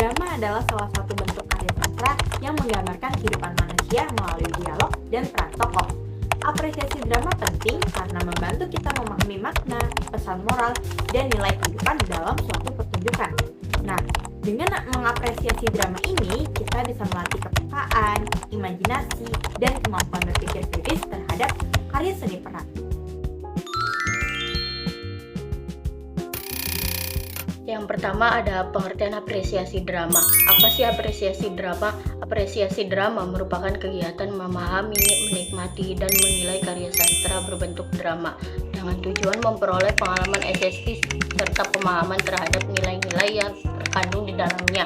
Drama adalah salah satu bentuk karya sastra yang menggambarkan kehidupan manusia melalui dialog dan peran tokoh. Apresiasi drama penting karena membantu kita memahami makna, pesan moral, dan nilai kehidupan dalam suatu pertunjukan. Nah, dengan mengapresiasi drama ini, kita bisa melatih kepekaan, imajinasi, dan kemampuan berpikir kritis terhadap karya seni peran. Yang pertama ada pengertian apresiasi drama. Apa sih apresiasi drama? Apresiasi drama merupakan kegiatan memahami, menikmati, dan menilai karya sastra berbentuk drama dengan tujuan memperoleh pengalaman estetis serta pemahaman terhadap nilai-nilai yang terkandung di dalamnya.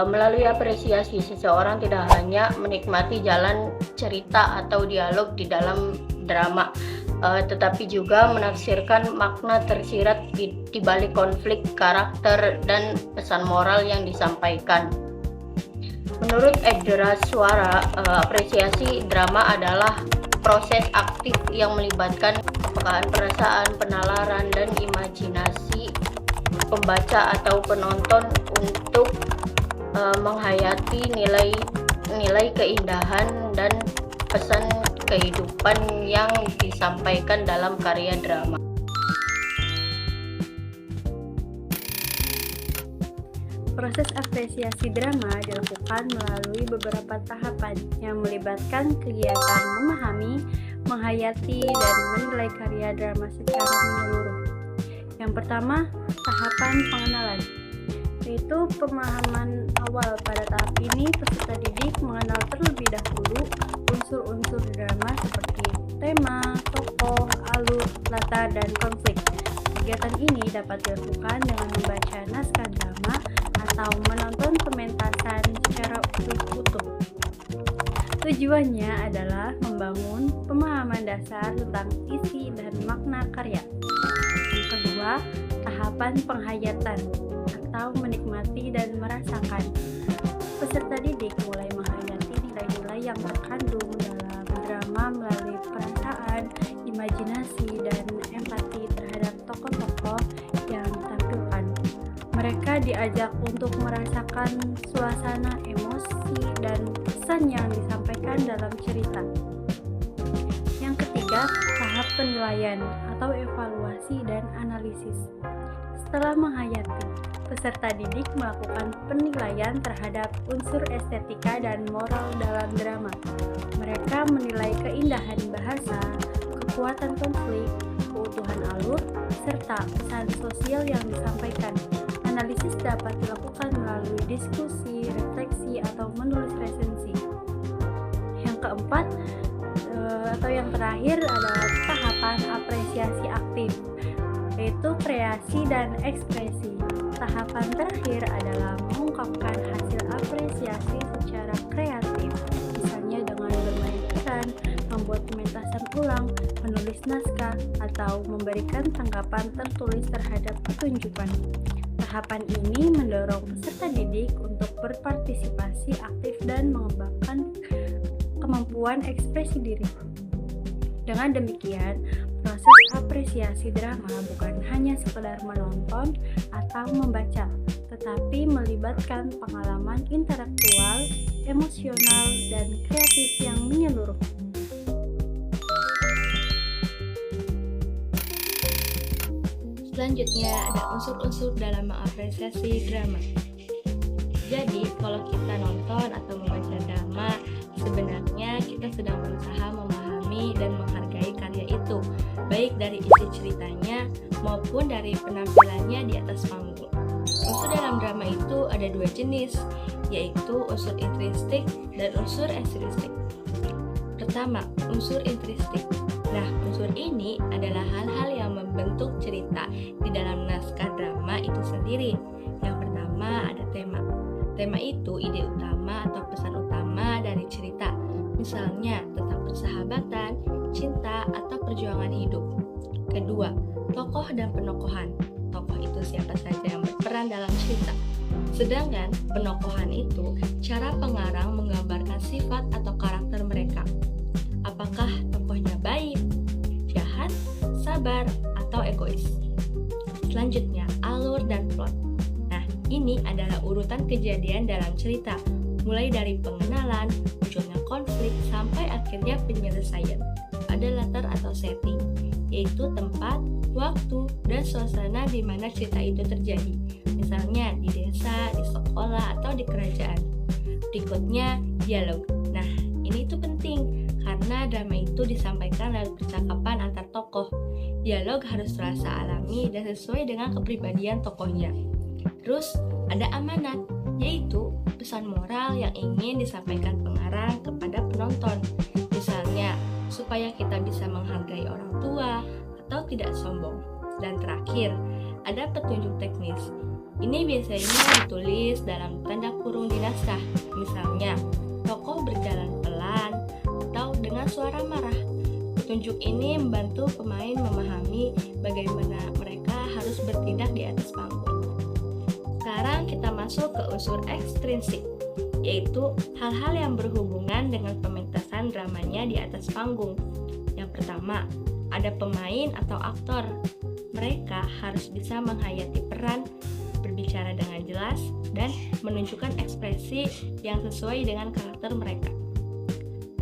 Melalui apresiasi, seseorang tidak hanya menikmati jalan cerita atau dialog di dalam drama, tetapi juga menafsirkan makna tersirat di balik konflik karakter dan pesan moral yang disampaikan. Menurut Edera Suara, apresiasi drama adalah proses aktif yang melibatkan kepekaan perasaan, penalaran, dan imajinasi pembaca atau penonton untuk menghayati nilai keindahan dan pesan kehidupan yang disampaikan dalam karya drama. Proses apresiasi drama dilakukan melalui beberapa tahapan yang melibatkan kegiatan memahami, menghayati, dan menilai karya drama secara menyeluruh. Yang pertama, tahapan pengenalan, yaitu pemahaman awal. Pada tahap ini, peserta didik mengenal terlebih dahulu unsur-unsur drama seperti tema, tokoh, alur, latar, dan konflik. Kegiatan ini dapat dilakukan dengan membaca naskah drama atau menonton pementasan secara utuh. Tujuannya adalah membangun pemahaman dasar tentang isi dan makna karya. Yang kedua, tahapan penghayatan atau menikmati dan merasakan. Peserta didik mulai menghayati nilai-nilai yang terkandung dalam drama melalui perasaan, imajinasi, dan empati terhadap tokoh-tokoh yang ditampilkan. Mereka diajak untuk merasakan suasana, emosi, dan pesan yang disampaikan dalam cerita. Yang ketiga, tahap penilaian atau evaluasi dan analisis. Setelah menghayati, peserta didik melakukan penilaian terhadap unsur estetika dan moral dalam drama. Mereka menilai keindahan bahasa, kekuatan konflik, keutuhan alur, serta pesan sosial yang disampaikan. Analisis dapat dilakukan melalui diskusi, refleksi, atau menulis resensi. Yang keempat, atau yang terakhir adalah tahapan apresiasi aktif, yaitu kreasi dan ekspresi. Tahapan terakhir adalah mengungkapkan hasil apresiasi secara kreatif, misalnya dengan bermain peran, membuat pementasan ulang, menulis naskah, atau memberikan tanggapan tertulis terhadap pertunjukan. Tahapan ini mendorong peserta didik untuk berpartisipasi aktif dan mengembangkan kemampuan ekspresi diri. Dengan demikian, proses apresiasi drama bukan hanya sekedar menonton atau membaca, tetapi melibatkan pengalaman intelektual, emosional, dan kreatif yang menyeluruh. Selanjutnya ada unsur-unsur dalam mengapresiasi drama. Jadi, kalau kita nonton atau membaca drama, sebenarnya kita sedang berusaha memahami dan menghargai karya itu, baik dari isi ceritanya maupun dari penampilannya di atas panggung. Unsur dalam drama itu ada dua jenis, yaitu unsur intrinsik dan unsur ekstristik. Pertama, unsur intrinsik. Nah, unsur ini adalah hal-hal yang membentuk cerita di dalam naskah drama itu sendiri. Yang pertama ada tema. Tema itu ide utama atau pesan utama dari cerita. Misalnya tentang persahabatan, cinta, atau perjuangan hidup. Kedua, tokoh dan penokohan. Tokoh itu siapa saja yang berperan dalam cerita. Sedangkan penokohan itu cara pengarang menggambarkan sifat atau karakter mereka. Apakah tokohnya baik, jahat, sabar, atau egois? Selanjutnya, alur dan plot. Nah, ini adalah urutan kejadian dalam cerita, mulai dari pengenalan, munculnya konflik, sampai akhirnya penyelesaian pada latar atau setting, yaitu tempat, waktu, dan suasana di mana cerita itu terjadi, misalnya di desa, di sekolah, atau di kerajaan. Berikutnya, dialog. Nah, ini tuh penting, karena drama itu disampaikan lewat percakapan antar tokoh. Dialog harus terasa alami dan sesuai dengan kepribadian tokohnya. Terus, ada amanat, yaitu pesan moral yang ingin disampaikan pengarang kepada penonton. Misalnya, supaya kita bisa menghargai orang tua atau tidak sombong. Dan terakhir, ada petunjuk teknis. Ini biasanya ditulis dalam tanda kurung di naskah. Misalnya, tokoh berjalan pelan atau dengan suara marah. Petunjuk ini membantu pemain memahami bagaimana mereka harus bertindak di atas panggung. Sekarang kita masuk ke unsur ekstrinsik, yaitu hal-hal yang berhubungan dengan pementasan dramanya di atas panggung. Yang pertama, ada pemain atau aktor. Mereka harus bisa menghayati peran, berbicara dengan jelas, dan menunjukkan ekspresi yang sesuai dengan karakter mereka.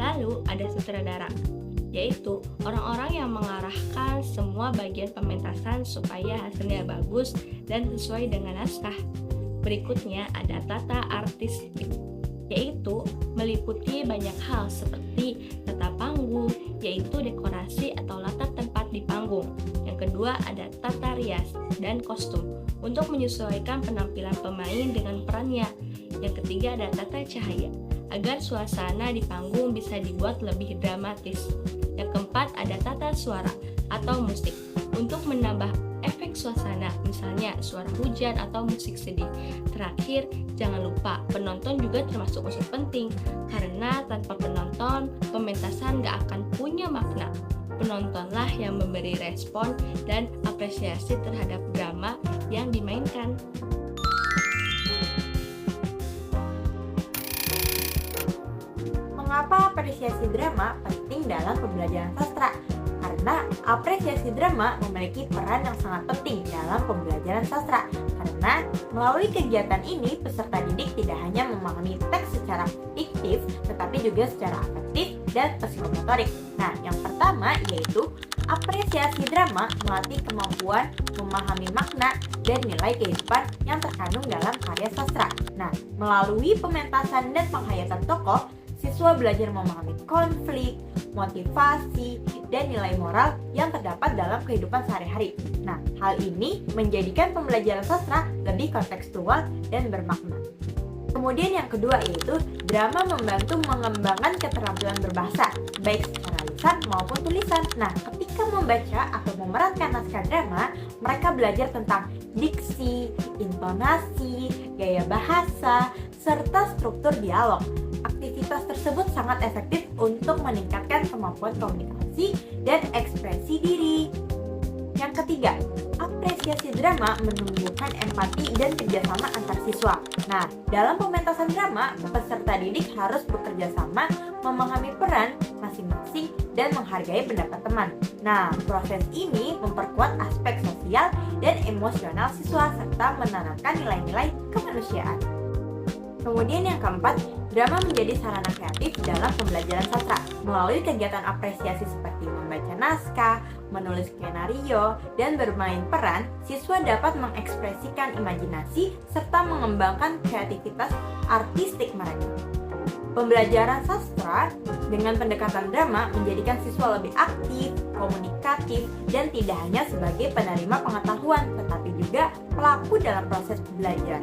Lalu ada sutradara, yaitu orang-orang yang mengarahkan semua bagian pementasan supaya hasilnya bagus dan sesuai dengan naskah. Berikutnya ada tata artistik, yaitu meliputi banyak hal seperti tata panggung, yaitu dekorasi atau latar tempat di panggung. Yang kedua ada tata rias dan kostum, untuk menyesuaikan penampilan pemain dengan perannya. Yang ketiga ada tata cahaya, agar suasana di panggung bisa dibuat lebih dramatis. Yang keempat ada tata suara atau musik, untuk menambah efek suasana, misalnya suara hujan atau musik sedih. Terakhir, jangan lupa penonton juga termasuk unsur penting, karena tanpa penonton, pementasan gak akan punya makna. Penontonlah yang memberi respon dan apresiasi terhadap drama yang dimainkan. Mengapa apresiasi drama penting dalam pembelajaran sastra? Karena apresiasi drama memiliki peran yang sangat penting dalam pembelajaran sastra. Karena melalui kegiatan ini, peserta didik tidak hanya memahami teks secara fiktif, tetapi juga secara afektif dan psikomotorik. Nah, yang pertama yaitu apresiasi drama melatih kemampuan memahami makna dan nilai kehidupan yang terkandung dalam karya sastra. Nah, melalui pementasan dan penghayatan tokoh, siswa belajar memahami konflik, motivasi, dan nilai moral yang terdapat dalam kehidupan sehari-hari. Nah, hal ini menjadikan pembelajaran sastra lebih kontekstual dan bermakna. Kemudian yang kedua yaitu drama membantu mengembangkan keterampilan berbahasa, baik secara lisan maupun tulisan. Nah, ketika membaca atau memerankan naskah drama, mereka belajar tentang diksi, intonasi, gaya bahasa, serta struktur dialog. Aktivitas tersebut sangat efektif untuk meningkatkan kemampuan komunikasi dan ekspresi diri. Yang ketiga, apresiasi drama menumbuhkan empati dan kerjasama antar siswa. Nah, dalam pementasan drama, peserta didik harus bekerja sama, memahami peran masing-masing, dan menghargai pendapat teman. Nah, proses ini memperkuat aspek sosial dan emosional siswa serta menanamkan nilai-nilai kemanusiaan. Kemudian yang keempat, drama menjadi sarana kreatif dalam pembelajaran sastra. Melalui kegiatan apresiasi seperti membaca naskah, menulis skenario, dan bermain peran, siswa dapat mengekspresikan imajinasi serta mengembangkan kreativitas artistik mereka. Pembelajaran sastra dengan pendekatan drama menjadikan siswa lebih aktif, komunikatif, dan tidak hanya sebagai penerima pengetahuan, tetapi juga pelaku dalam proses belajar.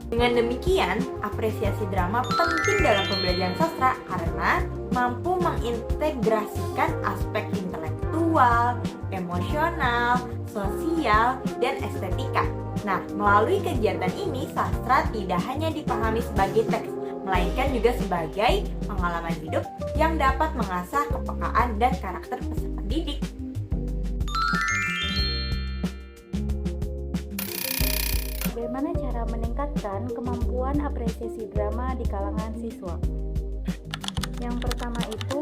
Dengan demikian, apresiasi drama penting dalam pembelajaran sastra karena mampu mengintegrasikan aspek intelektual, emosional, sosial, dan estetika. Nah, melalui kegiatan ini, sastra tidak hanya dipahami sebagai teks, melainkan juga sebagai pengalaman hidup yang dapat mengasah kepekaan dan karakter peserta didik. Bagaimana cara meningkatkan kemampuan apresiasi drama di kalangan siswa? Yang pertama itu,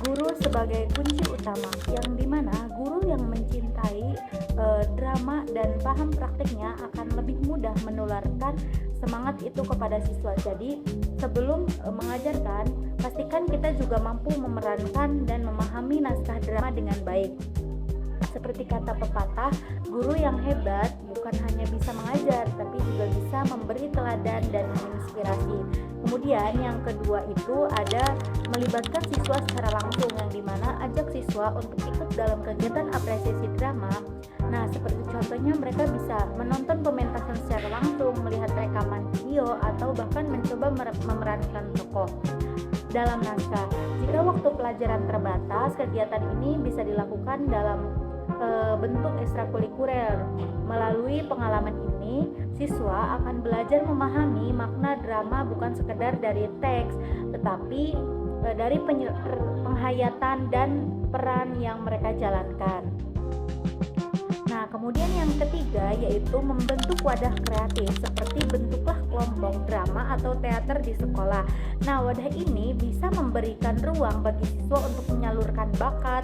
guru sebagai kunci utama, yang dimana guru yang mencintai drama dan paham praktiknya akan lebih mudah menularkan semangat itu kepada siswa. Jadi sebelum mengajarkan, pastikan kita juga mampu memerankan dan memahami naskah drama dengan baik. Seperti kata pepatah, guru yang hebat bukan hanya bisa mengajar, tapi juga bisa memberi teladan dan menginspirasi. Kemudian yang kedua itu ada melibatkan siswa secara langsung, yang dimana ajak siswa untuk ikut dalam kegiatan apresiasi drama. Nah, seperti contohnya mereka bisa menonton pementasan secara langsung, melihat rekaman video, atau bahkan mencoba memerankan tokoh dalam naskah. Jika waktu pelajaran terbatas, kegiatan ini bisa dilakukan dalam bentuk ekstrakurikuler. Melalui pengalaman ini, siswa akan belajar memahami makna drama bukan sekedar dari teks, tetapi dari penghayatan dan peran yang mereka jalankan. Nah, kemudian yang ketiga yaitu membentuk wadah kreatif, seperti bentuklah kelompok drama atau teater di sekolah. Nah, wadah ini bisa memberikan ruang bagi siswa untuk menyalurkan bakat,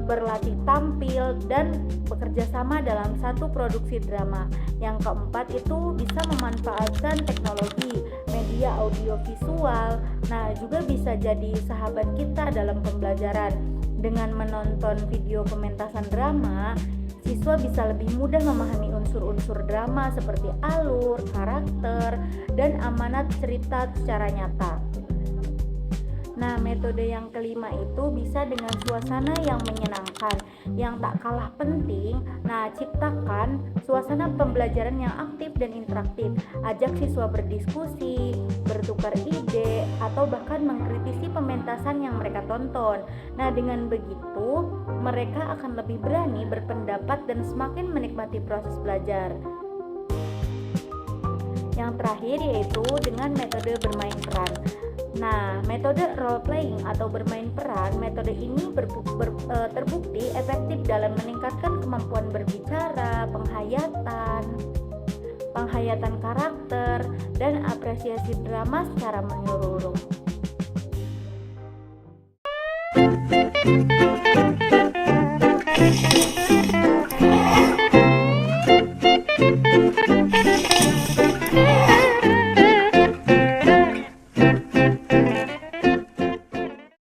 berlatih tampil, dan bekerja sama dalam satu produksi drama. Yang keempat itu bisa memanfaatkan teknologi, media audiovisual. Nah, juga bisa jadi sahabat kita dalam pembelajaran. Dengan menonton video pementasan drama, siswa bisa lebih mudah memahami unsur-unsur drama seperti alur, karakter, dan amanat cerita secara nyata. Nah, metode yang kelima itu bisa dengan suasana yang menyenangkan. Yang tak kalah penting, ciptakan suasana pembelajaran yang aktif dan interaktif. Ajak siswa berdiskusi, bertukar ide, atau bahkan mengkritisi pementasan yang mereka tonton. Nah, dengan begitu, mereka akan lebih berani berpendapat dan semakin menikmati proses belajar. Yang terakhir yaitu dengan metode bermain peran. Nah, metode role playing atau bermain peran, metode ini terbukti efektif dalam meningkatkan kemampuan berbicara, penghayatan karakter, dan apresiasi drama secara menyeluruh.